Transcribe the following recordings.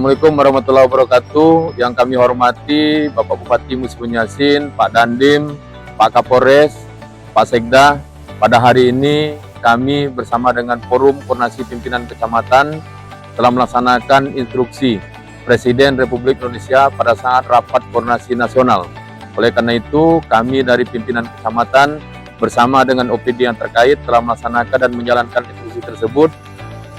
Assalamualaikum warahmatullahi wabarakatuh. Yang kami hormati Bapak Bupati Musi Punyasin, Pak Dandim, Pak Kapolres, Pak Sekda. Pada hari ini kami bersama dengan Forum Koordinasi Pimpinan Kecamatan telah melaksanakan instruksi Presiden Republik Indonesia pada saat rapat koordinasi nasional. Oleh karena itu, kami dari pimpinan kecamatan bersama dengan OPD yang terkait telah melaksanakan dan menjalankan instruksi tersebut,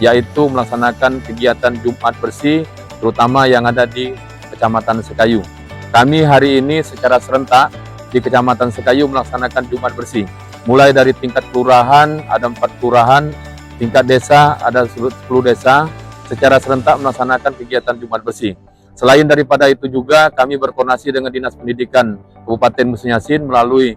yaitu melaksanakan kegiatan Jumat Bersih, terutama yang ada di Kecamatan Sekayu. Kami hari ini secara serentak di Kecamatan Sekayu melaksanakan Jumat Bersih. Mulai dari tingkat kelurahan, ada 4 kelurahan, tingkat desa, ada 10 desa, secara serentak melaksanakan kegiatan Jumat Bersih. Selain daripada itu juga, kami berkoordinasi dengan Dinas Pendidikan Kabupaten Musi Punyasin melalui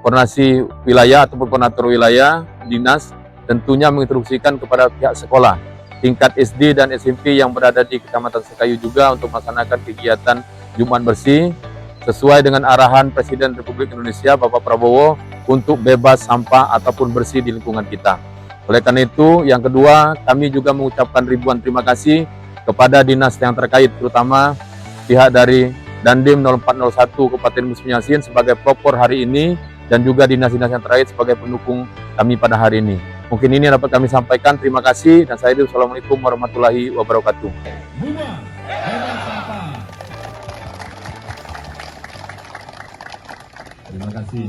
koordinasi wilayah ataupun koordinator wilayah, dinas, tentunya menginstruksikan kepada pihak sekolah tingkat SD dan SMP yang berada di Kecamatan Sekayu juga untuk melaksanakan kegiatan Jumat Bersih sesuai dengan arahan Presiden Republik Indonesia Bapak Prabowo untuk bebas sampah ataupun bersih di lingkungan kita. Oleh karena itu, yang kedua, kami juga mengucapkan ribuan terima kasih kepada dinas yang terkait, terutama pihak dari Dandim 0401 Kabupaten Musi Punyasin sebagai pelopor hari ini, dan juga dinas-dinas yang terkait sebagai pendukung kami pada hari ini. Mungkin ini dapat kami sampaikan. Terima kasih dan saya Assalamualaikum warahmatullahi wabarakatuh. Buang bebas sampah. Terima kasih.